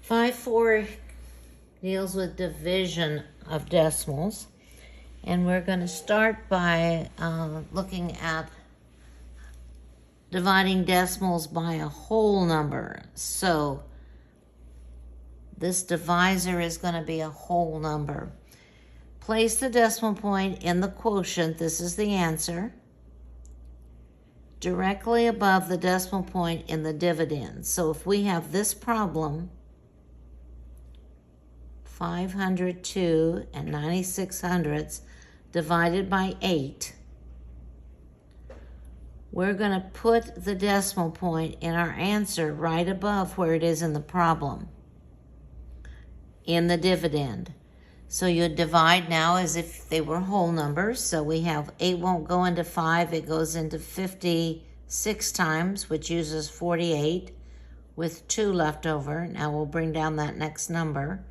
5-4 deals with division of decimals, and we're going to start by looking at dividing decimals by a whole number. So this divisor is going to be a whole number. Place the decimal point in the quotient, this is the answer, directly above the decimal point in the dividend. So if we have this problem, 502 and 96 hundredths divided by 8, we're going to put the decimal point in our answer right above where it is in the problem, in the dividend. So you divide now as if they were whole numbers. So we have 8 won't go into 5, it goes into 56 times, which uses 48 with 2 left over. Now we'll bring down that next number.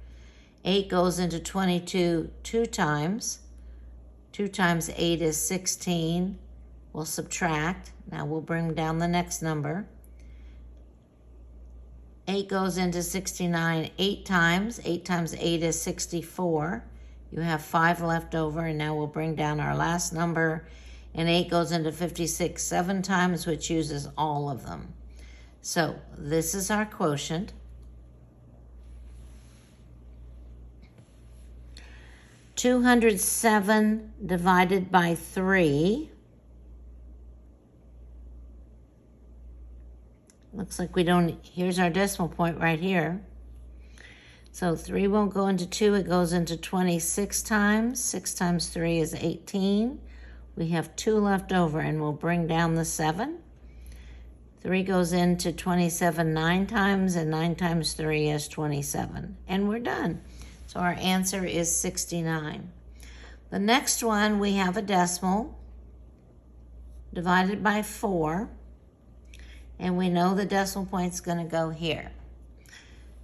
8 goes into 22 2 times. 2 times 8 is 16. We'll subtract. Now we'll bring down the next number. 8 goes into 69 8 times. 8 times 8 is 64. You have 5 left over, and now we'll bring down our last number. And 8 goes into 56 7 times, which uses all of them. So this is our quotient. 207 divided by 3. Looks like we don't, here's our decimal point right here. So 3 won't go into 2, it goes into 26 times. 6 times 3 is 18. We have 2 left over, and we'll bring down the 7. 3 goes into 27 9 times, and 9 times 3 is 27. And we're done. So our answer is 69. The next one, we have a decimal divided by 4. And we know the decimal point's going to go here.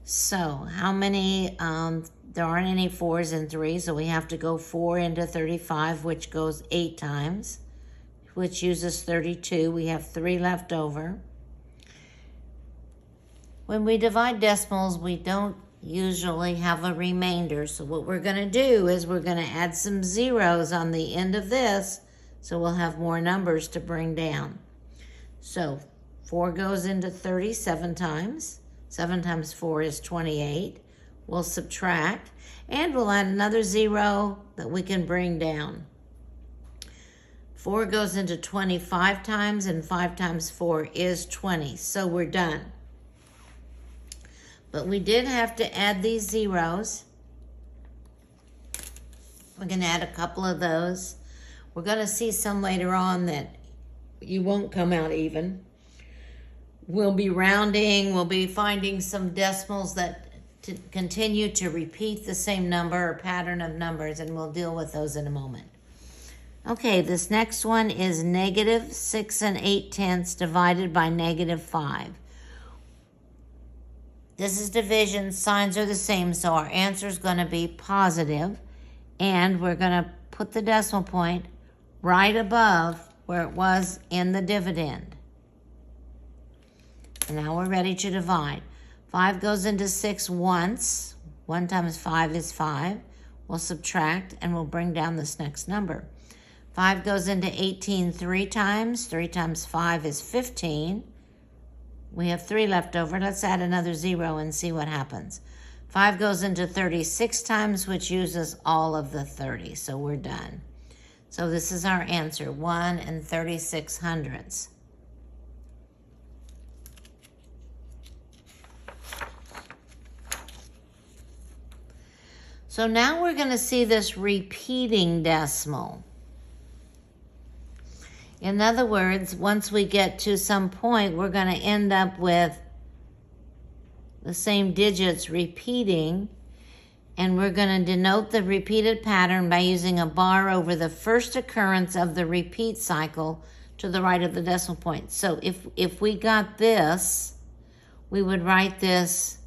So how many, there aren't any 4s and 3s, so we have to go 4 into 35, which goes 8 times, which uses 32. We have 3 left over. When we divide decimals, we don't usually have a remainder. So what we're going to do is we're going to add some zeros on the end of this, so we'll have more numbers to bring down. So 4 goes into 37 times. 7 times 4 is 28. We'll subtract, and we'll add another 0 that we can bring down. 4 goes into 25 times, and 5 times 4 is 20. So we're done. But we did have to add these zeros. We're going to add a couple of those. We're going to see some later on that you won't come out even. We'll be rounding, we'll be finding some decimals that continue to repeat the same number or pattern of numbers, and we'll deal with those in a moment. Okay, this next one is negative 6 8/10 divided by negative 5. This is division, signs are the same, so our answer is going to be positive, and we're going to put the decimal point right above where it was in the dividend. And now we're ready to divide. 5 goes into 6 once. 1 times 5 is 5. We'll subtract, and we'll bring down this next number. 5 goes into 18 3 times. 3 times 5 is 15. We have 3 left over. Let's add another 0 and see what happens. 5 goes into 36 times, which uses all of the 30. So we're done. So this is our answer, 1 36 hundredths. So now we're going to see this repeating decimal. In other words, once we get to some point, we're going to end up with the same digits repeating, and we're going to denote the repeated pattern by using a bar over the first occurrence of the repeat cycle to the right of the decimal point. So if we got this, we would write this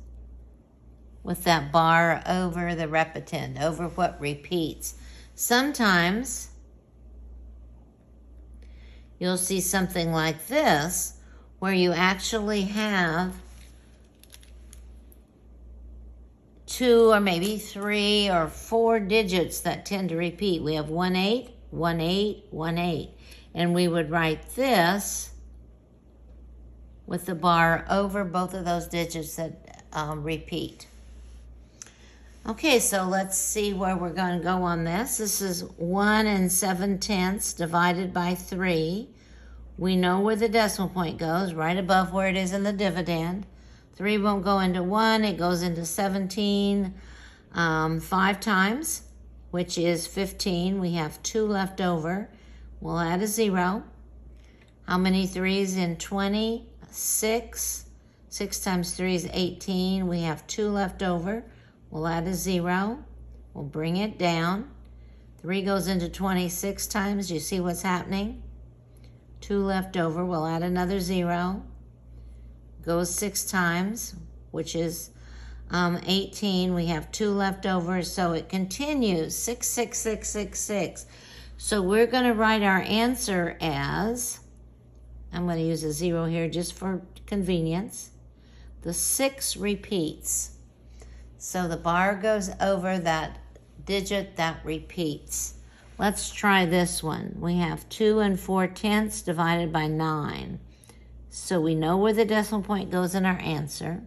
with that bar over the repetend, over what repeats. Sometimes you'll see something like this, where you actually have 2 or maybe 3 or 4 digits that tend to repeat. We have 1 8, 1 8, 1 8. And we would write this with the bar over both of those digits that repeat. Okay, so let's see where we're going to go on this. This is 1 7/10 divided by 3. We know where the decimal point goes, right above where it is in the dividend. 3 won't go into 1, it goes into 17 5 times, which is 15. We have 2 left over. We'll add a 0. How many 3s in 20? 6. 6 times 3 is 18. We have 2 left over. We'll add a 0. We'll bring it down. 3 goes into 26 times. You see what's happening? 2 left over. We'll add another 0. Goes 6 times, which is 18. We have 2 left over, so it continues. 6, 6, 6, 6, 6. So we're going to write our answer as, I'm going to use a 0 here just for convenience. The 6 repeats. So the bar goes over that digit that repeats. Let's try this one. We have 2 4/10 divided by 9. So we know where the decimal point goes in our answer.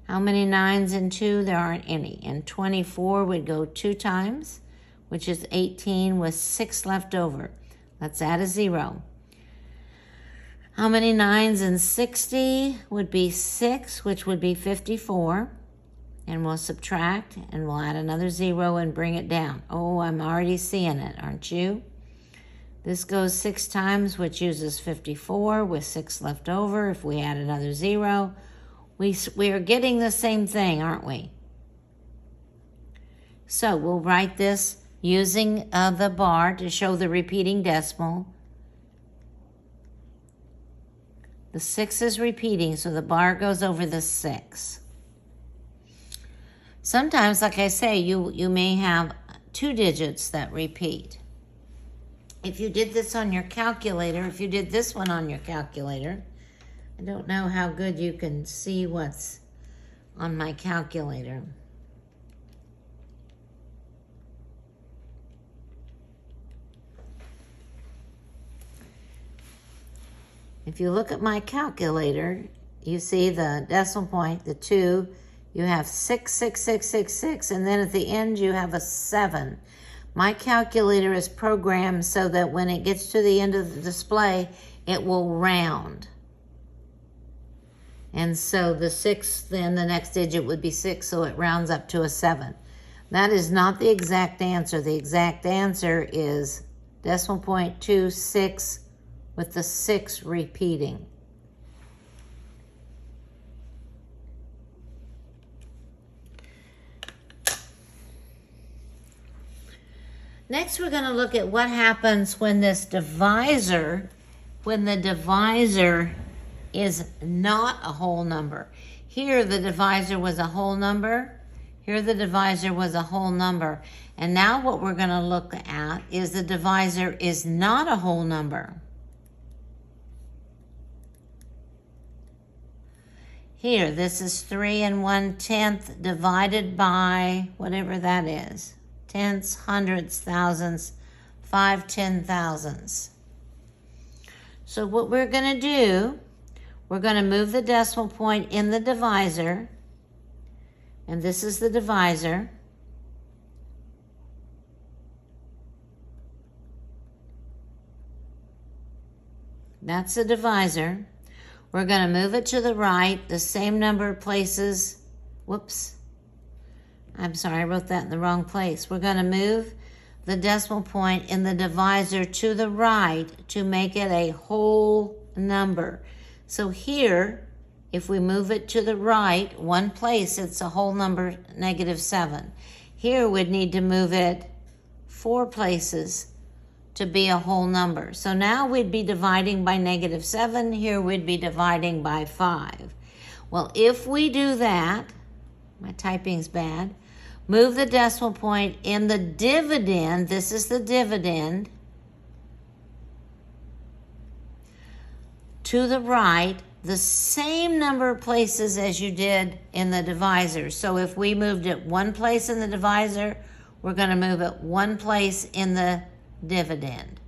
How many 9s in 2? There aren't any. And 24 would go 2 times, which is 18 with 6 left over. Let's add a 0. How many 9s in 60 would be 6, which would be 54. And we'll subtract, and we'll add another 0 and bring it down. Oh, I'm already seeing it, aren't you? This goes 6 times, which uses 54 with 6 left over. If we add another 0, we are getting the same thing, aren't we? So we'll write this using the bar to show the repeating decimal. The 6 is repeating, so the bar goes over the 6. Sometimes, like I say, you may have 2 digits that repeat. If you did this on your calculator, if you did this one on your calculator, I don't know how good you can see what's on my calculator. If you look at my calculator, you see the decimal point, the 2, you have 6, 6, 6, 6, 6, and then at the end you have a 7. My calculator is programmed so that when it gets to the end of the display, it will round. And so the 6, then the next digit would be 6, so it rounds up to a 7. That is not the exact answer. The exact answer is decimal point 2, 6, with the 6 repeating. Next, we're going to look at what happens when this divisor, when the divisor is not a whole number. Here, the divisor was a whole number. Here, the divisor was a whole number. And now what we're going to look at is the divisor is not a whole number. Here, this is 3 1/10 divided by whatever that is. Tenths, hundreds, thousands, 5 10,000s. So what we're going to do, we're going to move the decimal point in the divisor, and this is the divisor. That's the divisor. We're going to move it to the right, the same number of places. Whoops. I'm sorry, I wrote that in the wrong place. We're going to move the decimal point in the divisor to the right to make it a whole number. So here, if we move it to the right, one place, it's a whole number, -7. Here, we'd need to move it 4 places to be a whole number. So now we'd be dividing by -7. Here, we'd be dividing by 5. Well, if we do that, my typing's bad. Move the decimal point in the dividend. This is the dividend. To the right, the same number of places as you did in the divisor. So if we moved it one place in the divisor, we're going to move it one place in the dividend.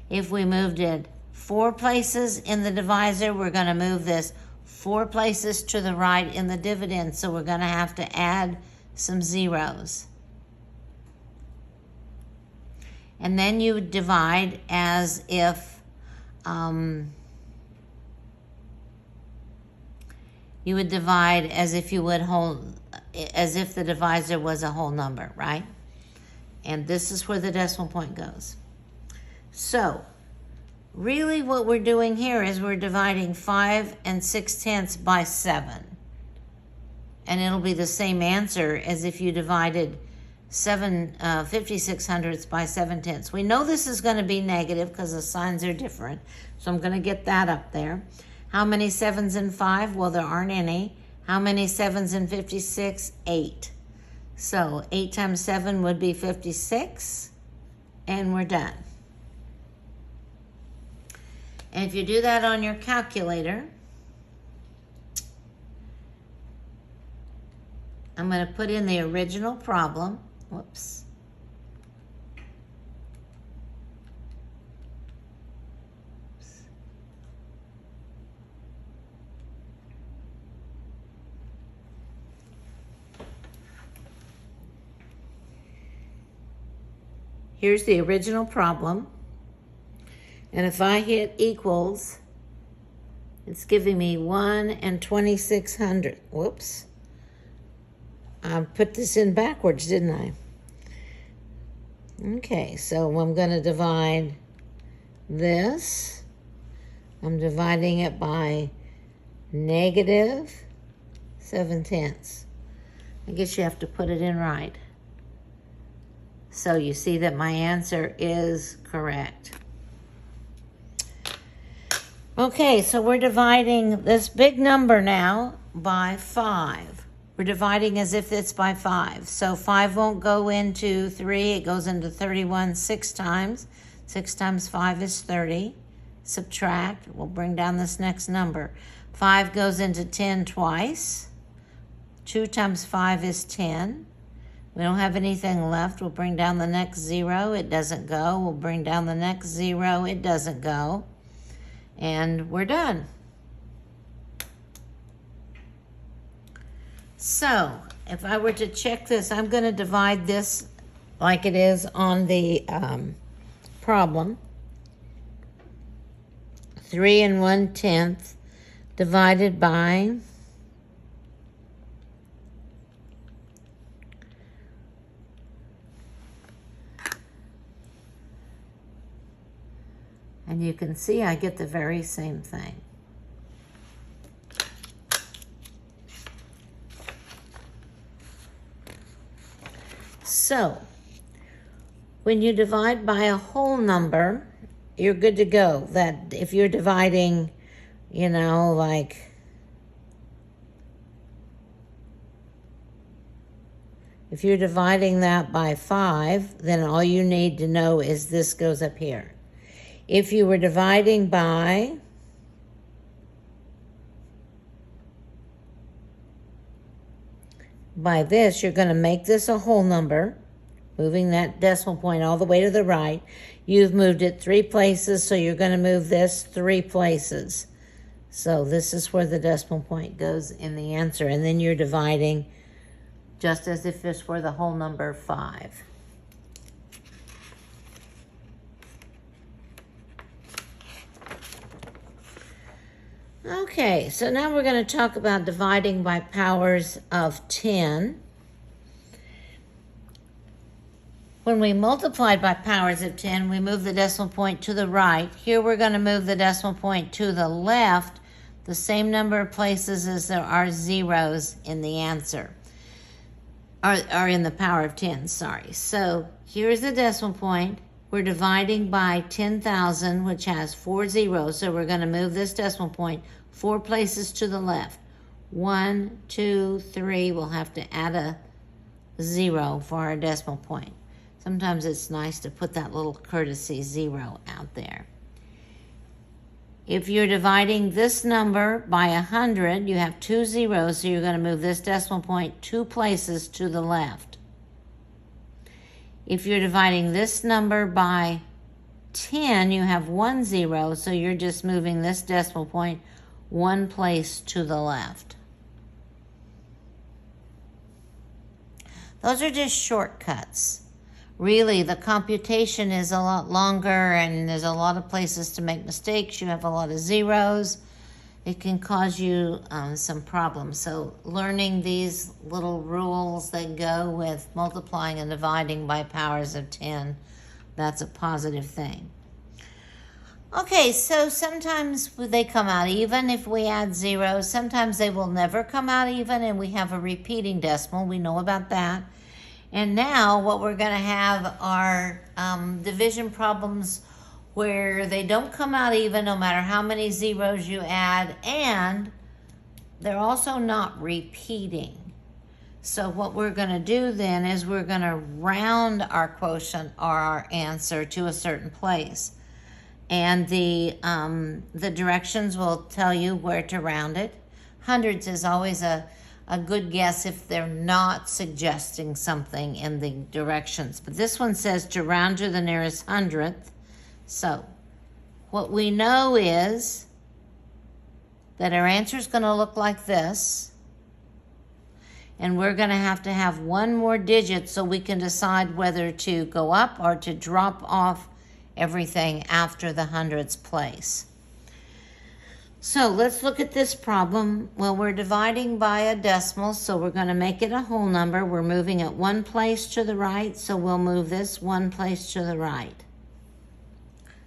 If we moved it 4 places in the divisor, we're going to move this 4 places to the right in the dividend. So we're going to have to add some zeros. And then you would divide as if you would divide as if you would as if the divisor was a whole number, right? And this is where the decimal point goes. So really what we're doing here is we're dividing 5 6/10 by 7. And it'll be the same answer as if you divided 56 hundredths by 7/10. We know this is going to be negative because the signs are different. So I'm going to get that up there. How many 7s in 5? Well, there aren't any. How many 7s in 56? 8. So 8 times 7 would be 56. And we're done. And if you do that on your calculator, I'm going to put in the original problem. Whoops. Here's the original problem. And if I hit equals, it's giving me 1 2600. Whoops. I put this in backwards, didn't I? Okay, so I'm going to divide this. I'm dividing it by negative 7/10. I guess you have to put it in right. So you see that my answer is correct. Okay, so we're dividing this big number now by 5. We're dividing as if it's by 5. So 5 won't go into 3. It goes into 31 6 times. 6 times 5 is 30. Subtract. We'll bring down this next number. 5 goes into 10 twice. 2 times 5 is 10. We don't have anything left. We'll bring down the next 0. It doesn't go. We'll bring down the next 0. It doesn't go. And we're done. So, if I were to check this, I'm going to divide this like it is on the problem. 3 1/10 divided by and you can see I get the very same thing. So, when you divide by a whole number, you're good to go. That if you're dividing, like if you're dividing that by 5, then all you need to know is this goes up here. If you were dividing by this, you're going to make this a whole number, moving that decimal point all the way to the right. You've moved it 3 places, so you're going to move this 3 places. So this is where the decimal point goes in the answer. And then you're dividing just as if this were the whole number 5. Okay, so now we're going to talk about dividing by powers of 10. When we multiply by powers of 10, we move the decimal point to the right. Here we're going to move the decimal point to the left, the same number of places as there are zeros in the answer, or in the power of 10, sorry. So here's the decimal point. We're dividing by 10,000, which has 4 zeros, so we're going to move this decimal point 4 places to the left. 1, 2, 3. We'll have to add a 0 for our decimal point. Sometimes it's nice to put that little courtesy 0 out there. If you're dividing this number by 100, you have 2 zeros, so you're going to move this decimal point 2 places to the left. If you're dividing this number by 10, you have 1 0, so you're just moving this decimal point 1 place to the left. Those are just shortcuts. Really, the computation is a lot longer and there's a lot of places to make mistakes. You have a lot of zeros. It can cause you some problems. So learning these little rules that go with multiplying and dividing by powers of 10, that's a positive thing. Okay, so sometimes they come out even if we add zeros. Sometimes they will never come out even and we have a repeating decimal. We know about that. And now what we're going to have are division problems where they don't come out even no matter how many zeros you add, and they're also not repeating. So what we're going to do then is we're going to round our quotient or our answer to a certain place. And the directions will tell you where to round it. Hundreds is always a good guess if they're not suggesting something in the directions. But this one says to round to the nearest hundredth. So what we know is that our answer is going to look like this. And we're going to have one more digit so we can decide whether to go up or to drop off everything after the hundredths place. So let's look at this problem. Well, we're dividing by a decimal, so we're going to make it a whole number. We're moving it 1 place to the right, so we'll move this 1 place to the right.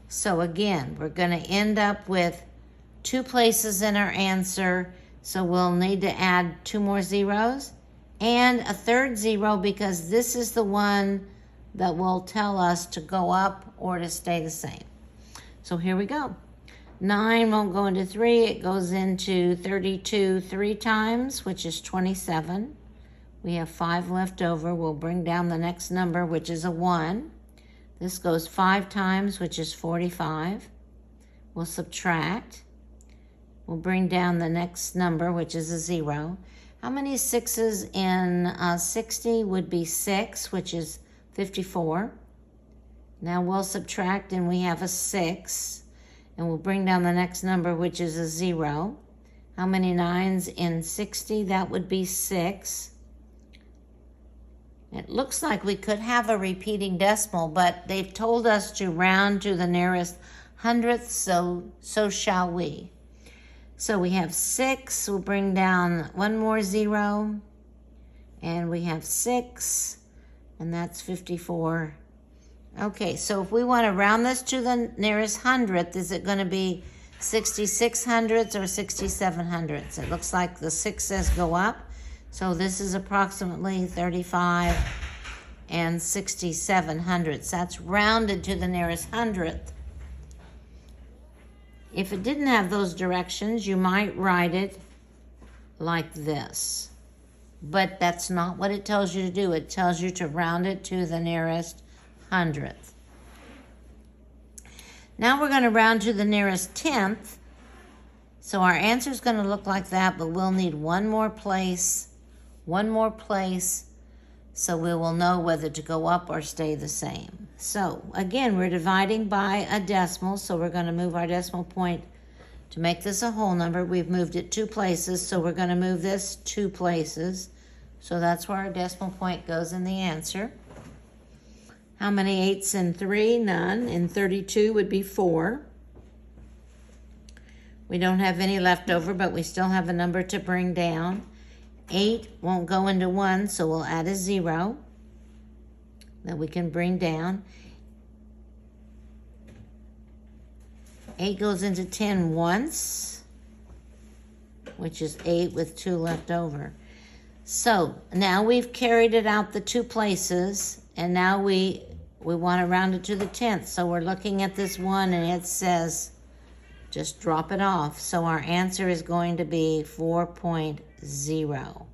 So again, we're going to end up with 2 places in our answer, so we'll need to add 2 more zeros and a third zero because this is the one that will tell us to go up or to stay the same. So here we go. 9 won't go into 3. It goes into 32 3 times, which is 27. We have 5 left over. We'll bring down the next number, which is a 1. This goes 5 times, which is 45. We'll subtract. We'll bring down the next number, which is a 0. How many 6s in 60 would be 6, which is 54. Now we'll subtract, and we have a 6. And we'll bring down the next number, which is a 0. How many 9s in 60? That would be 6. It looks like we could have a repeating decimal, but they've told us to round to the nearest hundredth, so shall we. So we have 6. We'll bring down 1 more 0. And we have 6. And that's 54. Okay, so if we want to round this to the nearest hundredth, is it going to be 66 hundredths or 67 hundredths? It looks like the 6 says go up. So this is approximately 35 and 67 hundredths. That's rounded to the nearest hundredth. If it didn't have those directions, you might write it like this. But that's not what it tells you to do. It tells you to round it to the nearest hundredth. Now we're going to round to the nearest tenth. So our answer is going to look like that, but we'll need one more place, so we will know whether to go up or stay the same. So again, we're dividing by a decimal, so we're going to move our decimal point to make this a whole number. We've moved it 2 places, so we're going to move this 2 places. So that's where our decimal point goes in the answer. How many 8s in 3? None. In 32 would be 4. We don't have any left over, but we still have a number to bring down. 8 won't go into 1, so we'll add a 0 that we can bring down. 8 goes into 10 once, which is 8 with 2 left over. So now we've carried it out the 2 places, and now we want to round it to the 10th. So we're looking at this 1, and it says just drop it off. So our answer is going to be 4.0.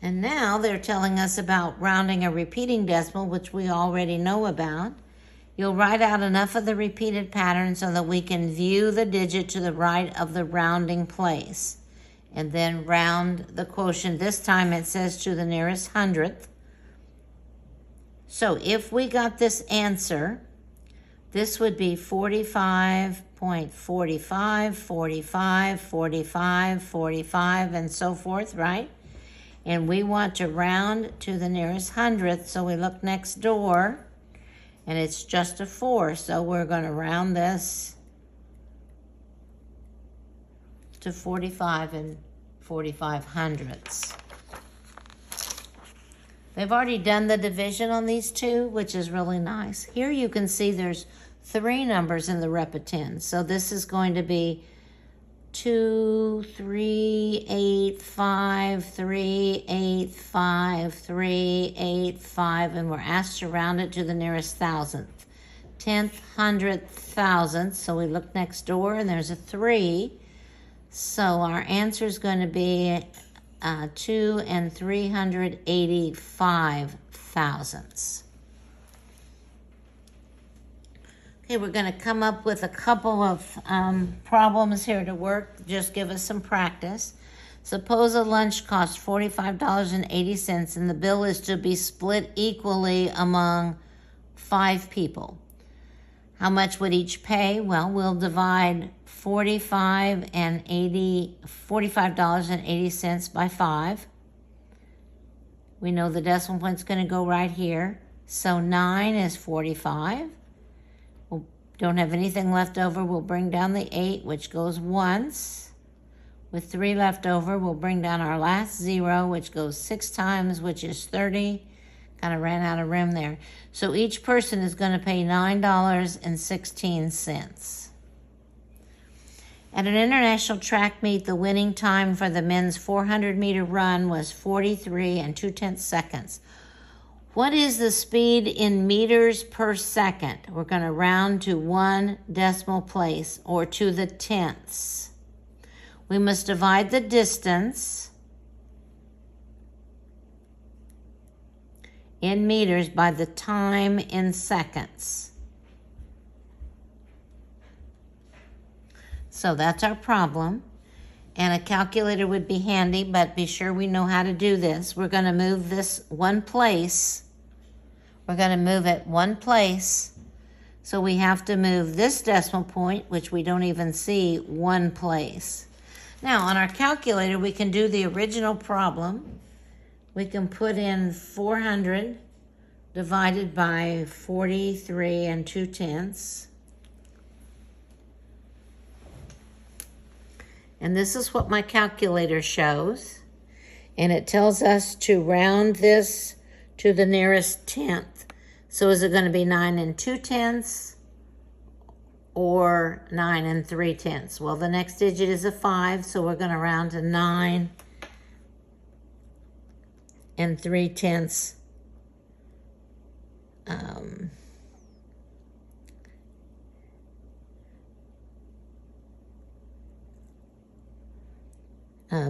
And now they're telling us about rounding a repeating decimal, which we already know about. You'll write out enough of the repeated pattern so that we can view the digit to the right of the rounding place. And then round the quotient. This time it says to the nearest hundredth. So if we got this answer, this would be 45.45, 45, 45, 45, and so forth, right? And we want to round to the nearest hundredth, so we look next door, and it's just a 4, so we're going to round this to 45 and 45 hundredths. They've already done the division on these two, which is really nice. Here you can see there's 3 numbers in the repetin. So this is going to be 2, 3, 8, 5, 3, 8, 5, 3, 8, 5, and we're asked to round it to the nearest thousandth. 10th, 100th, thousandth. So we look next door and there's a 3. So our answer is going to be 2 and 385 thousandths. Okay, we're going to come up with a couple of problems here to work. Just give us some practice. Suppose a lunch costs $45.80 and the bill is to be split equally among 5 people. How much would each pay? Well, we'll divide $45.80 by 5. We know the decimal point's going to go right here. So 9 is 45. We don't have anything left over. We'll bring down the 8, which goes once. With 3 left over, we'll bring down our last 0, which goes 6 times, which is 30. Kind of ran out of room there. So each person is going to pay $9.16. At an international track meet, the winning time for the men's 400-meter run was 43 2/10 seconds. What is the speed in meters per second? We're going to round to 1 decimal place, or to the tenths. We must divide the distance in meters by the time in seconds. So that's our problem. And a calculator would be handy, but be sure we know how to do this. We're going to move this 1 place. We're going to move it 1 place. So we have to move this decimal point, which we don't even see, 1 place. Now, on our calculator, we can do the original problem. We can put in 400 divided by 43 2/10. And this is what my calculator shows. And it tells us to round this to the nearest tenth. So is it going to be 9 2/10 or 9 3/10? Well, the next digit is a 5, so we're going to round to 9 3/10.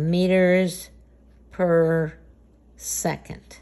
Meters per second.